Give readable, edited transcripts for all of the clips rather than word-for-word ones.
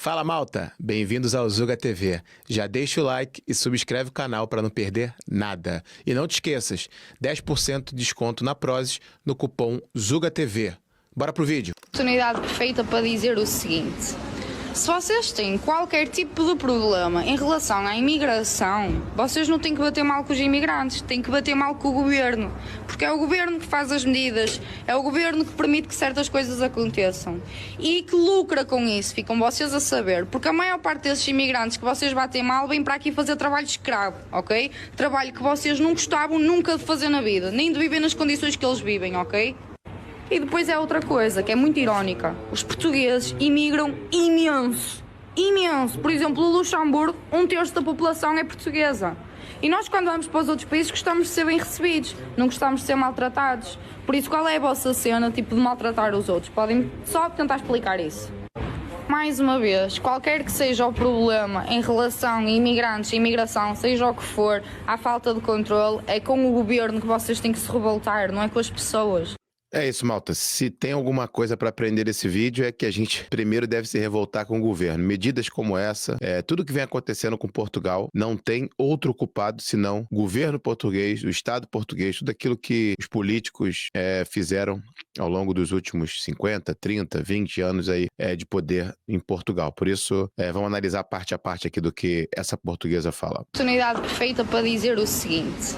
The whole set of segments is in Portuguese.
Fala malta, bem-vindos ao Zuga TV. Já deixa o like e subscreve o canal para não perder nada. E não te esqueças, 10% de desconto na Prozis no cupom ZUGATV. Bora pro vídeo. Oportunidade perfeita para dizer o seguinte: se vocês têm qualquer tipo de problema em relação à imigração, vocês não têm que bater mal com os imigrantes, têm que bater mal com o governo, porque é o governo que faz as medidas, é o governo que permite que certas coisas aconteçam e que lucra com isso, ficam vocês a saber, porque a maior parte desses imigrantes que vocês batem mal vêm para aqui fazer trabalho escravo, ok? Trabalho que vocês não gostavam nunca de fazer na vida, nem de viver nas condições que eles vivem, ok? E depois é outra coisa, que é muito irónica. Os portugueses imigram imenso. Imenso. Por exemplo, o Luxemburgo, 1/3 da população é portuguesa. E nós, quando vamos para os outros países, gostamos de ser bem recebidos. Não gostamos de ser maltratados. Por isso, qual é a vossa cena, tipo, de maltratar os outros? Podem só tentar explicar isso. Mais uma vez, qualquer que seja o problema em relação a imigrantes, imigração, seja o que for, à falta de controle, é com o governo que vocês têm que se revoltar, não é com as pessoas. É isso, malta. Se tem alguma coisa para aprender desse vídeo é que a gente primeiro deve se revoltar com o governo. Medidas como essa, tudo que vem acontecendo com Portugal, não tem outro culpado senão o governo português, o Estado português, tudo aquilo que os políticos fizeram ao longo dos últimos 50, 30, 20 anos aí de poder em Portugal. Por isso, vamos analisar parte a parte aqui do que essa portuguesa fala. Oportunidade perfeita para dizer o seguinte: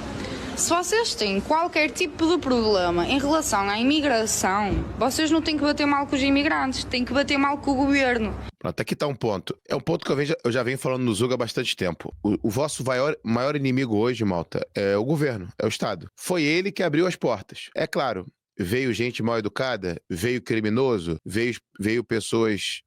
se vocês têm qualquer tipo de problema em relação à imigração, vocês não têm que bater mal com os imigrantes, têm que bater mal com o governo. Pronto, aqui tá um ponto. É um ponto que eu já venho falando no Zuga há bastante tempo. O vosso maior inimigo hoje, malta, é o governo, é o Estado. Foi ele que abriu as portas. É claro, veio gente mal educada, veio criminoso, veio pessoas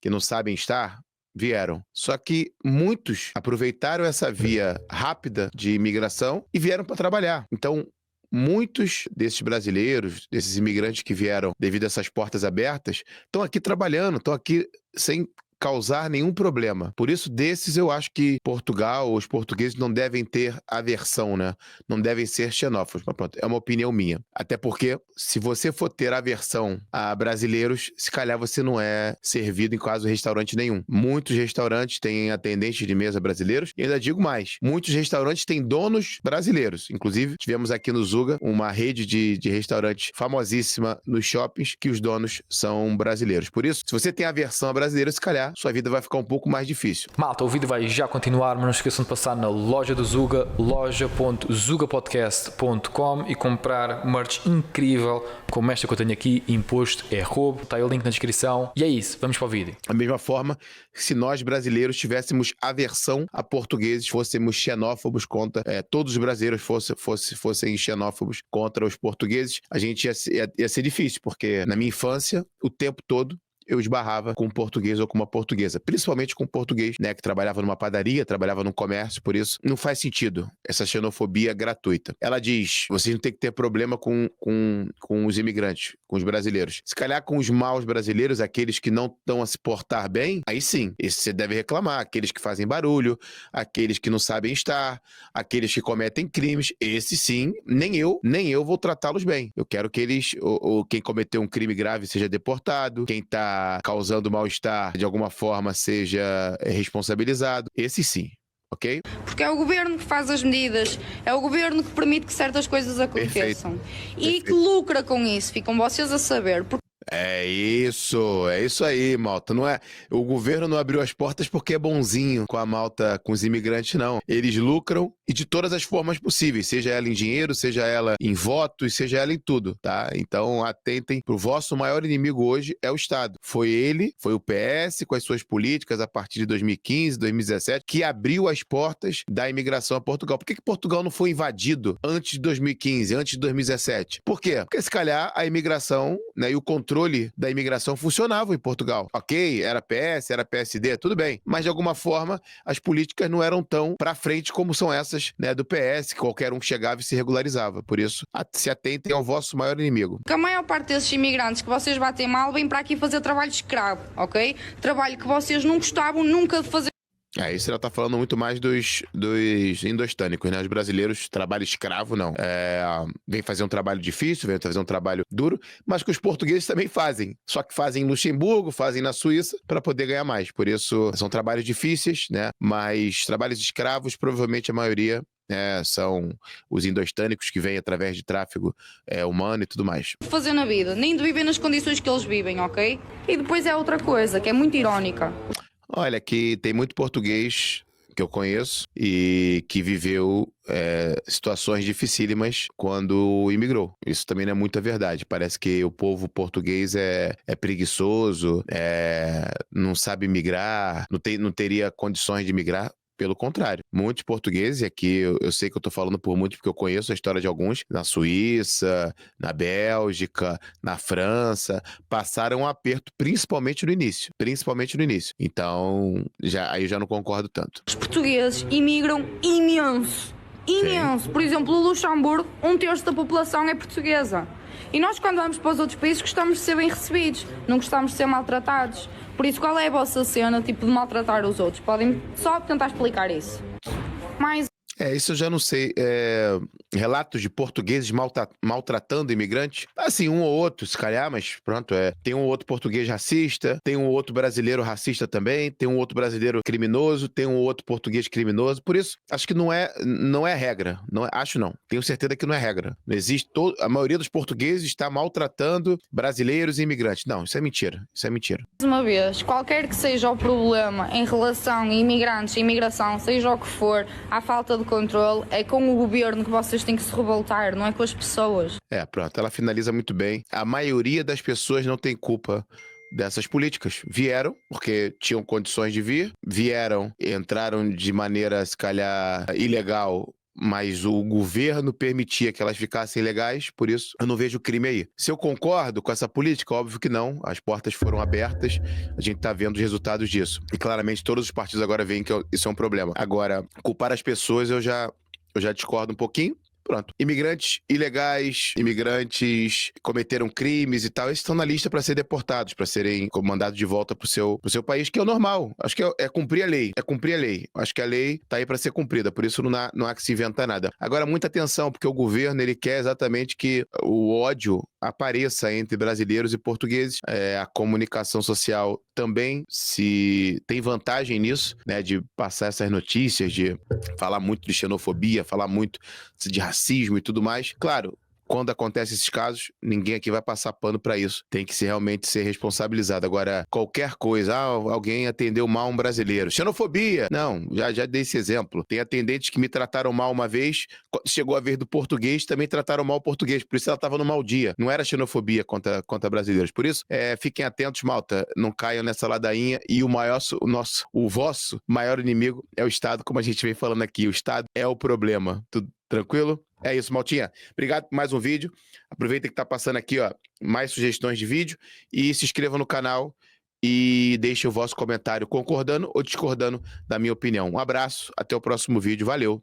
que não sabem estar. Vieram. Só que muitos aproveitaram essa via rápida de imigração e vieram para trabalhar. Então, muitos desses brasileiros, desses imigrantes que vieram devido a essas portas abertas, estão aqui trabalhando, estão aqui sem causar nenhum problema. Por isso, desses eu acho que Portugal, os portugueses não devem ter aversão, né? Não devem ser xenófobos. Mas pronto, é uma opinião minha. Até porque, se você for ter aversão a brasileiros, se calhar você não é servido em quase restaurante nenhum. Muitos restaurantes têm atendentes de mesa brasileiros, e ainda digo mais, muitos restaurantes têm donos brasileiros. Inclusive, tivemos aqui no Zuga uma rede de restaurantes famosíssima nos shoppings, que os donos são brasileiros. Por isso, se você tem aversão a brasileiros, se calhar sua vida vai ficar um pouco mais difícil. Malta, o vídeo vai já continuar, mas não esqueçam de passar na loja do Zuga, loja.zugapodcast.com e comprar merch incrível como esta que eu tenho aqui, imposto é roubo, está aí o link na descrição. E é isso, vamos para o vídeo. Da mesma forma, se nós brasileiros tivéssemos aversão a portugueses, fôssemos xenófobos contra, todos os brasileiros fossem xenófobos contra os portugueses, a gente ia ser difícil, porque na minha infância, o tempo todo, eu esbarrava com um português ou com uma portuguesa, principalmente com um português, né, que trabalhava numa padaria, trabalhava num comércio, por isso não faz sentido essa xenofobia gratuita. Ela diz, vocês não tem que ter problema com os imigrantes, com os brasileiros. Se calhar com os maus brasileiros, aqueles que não estão a se portar bem, aí sim, esse você deve reclamar, aqueles que fazem barulho, aqueles que não sabem estar, aqueles que cometem crimes, esse sim, nem eu vou tratá-los bem. Eu quero que eles, ou quem cometeu um crime grave seja deportado, quem tá causando mal-estar de alguma forma seja responsabilizado. Esse sim, ok? Porque é o governo que faz as medidas, é o governo que permite que certas coisas aconteçam. Perfeito. E Perfeito. que lucra com isso, ficam vocês a saber. É isso aí, malta. Não é, o governo não abriu as portas porque é bonzinho com a malta, com os imigrantes, não. Eles lucram e de todas as formas possíveis, seja ela em dinheiro, seja ela em votos, seja ela em tudo, tá? Então atentem pro vosso maior inimigo hoje é o Estado. Foi o PS com as suas políticas a partir de 2015, 2017, que abriu as portas da imigração a Portugal. Por que Portugal não foi invadido antes de 2015, antes de 2017? Por quê? Porque se calhar a imigração, né, e o controle da imigração funcionava em Portugal. Ok, era PS, era PSD, tudo bem. Mas de alguma forma as políticas não eram tão pra frente como são essas, né, do PS, que qualquer um chegava e se regularizava. Por isso, se atentem ao vosso maior inimigo. Porque a maior parte desses imigrantes que vocês batem mal vêm para aqui fazer trabalho escravo, ok? Trabalho que vocês não gostavam nunca de fazer. Isso ela tá falando muito mais dos indostânicos, né? Os brasileiros, trabalho escravo, não. Vem fazer um trabalho difícil, vem fazer um trabalho duro, mas que os portugueses também fazem. Só que fazem em Luxemburgo, fazem na Suíça, para poder ganhar mais. Por isso, são trabalhos difíceis, né? Mas trabalhos escravos, provavelmente a maioria são os indostânicos que vêm através de tráfego humano e tudo mais. Fazer na vida, nem de viver nas condições que eles vivem, ok? E depois é outra coisa, que é muito irónica. Olha, que tem muito português que eu conheço e que viveu situações dificílimas quando imigrou. Isso também não é muita verdade. Parece que o povo português é preguiçoso, não sabe migrar, não teria condições de migrar. Pelo contrário, muitos portugueses, e aqui eu sei que eu estou falando por muitos porque eu conheço a história de alguns, na Suíça, na Bélgica, na França, passaram um aperto principalmente no início. Então, aí eu já não concordo tanto. Os portugueses imigram imenso. Imenso. Por exemplo, o Luxemburgo, 1/3 da população é portuguesa. E nós, quando vamos para os outros países, gostamos de ser bem recebidos, não gostamos de ser maltratados. Por isso, qual é a vossa cena, tipo, de maltratar os outros? Podem só tentar explicar isso. Mas... isso eu já não sei. Relatos de portugueses maltratando imigrantes? Assim, um ou outro, se calhar, mas pronto, tem um ou outro português racista, tem um ou outro brasileiro racista também, tem um outro brasileiro criminoso, tem um ou outro português criminoso. Por isso, acho que não é regra. Acho não. Tenho certeza que não é regra. Não existe. A maioria dos portugueses está maltratando brasileiros e imigrantes. Não, isso é mentira. Mais uma vez, qualquer que seja o problema em relação a imigrantes e imigração, seja o que for, à falta de controle, é com o governo que vocês têm que se revoltar, não é com as pessoas. Pronto, ela finaliza muito bem. A maioria das pessoas não tem culpa dessas políticas. Vieram, porque tinham condições de vir, entraram de maneira, se calhar, ilegal, mas o governo permitia que elas ficassem legais, por isso eu não vejo crime aí. Se eu concordo com essa política, óbvio que não, as portas foram abertas, a gente tá vendo os resultados disso. E claramente todos os partidos agora veem que isso é um problema. Agora, culpar as pessoas eu já discordo um pouquinho. Pronto. Imigrantes ilegais, imigrantes que cometeram crimes e tal, esses estão na lista para ser deportados, para serem mandados de volta pro seu país, que é o normal. Acho que é cumprir a lei. Acho que a lei tá aí para ser cumprida, por isso não há que se inventar nada. Agora, muita atenção, porque o governo ele quer exatamente que o ódio apareça entre brasileiros e portugueses. A comunicação social também se tem vantagem nisso, né, de passar essas notícias, de falar muito de xenofobia, falar muito de racismo e tudo mais. Claro, quando acontecem esses casos, ninguém aqui vai passar pano para isso. Tem que realmente ser responsabilizado. Agora, qualquer coisa, alguém atendeu mal um brasileiro. Xenofobia! Não, já dei esse exemplo. Tem atendentes que me trataram mal uma vez, chegou a vez do português, também trataram mal o português. Por isso ela estava no mau dia. Não era xenofobia contra brasileiros. Por isso, fiquem atentos, malta. Não caiam nessa ladainha. E o vosso maior inimigo é o Estado, como a gente vem falando aqui. O Estado é o problema. Tudo tranquilo? É isso, maltinha. Obrigado por mais um vídeo. Aproveita que tá passando aqui, mais sugestões de vídeo e se inscreva no canal e deixe o vosso comentário concordando ou discordando da minha opinião. Um abraço, até o próximo vídeo. Valeu!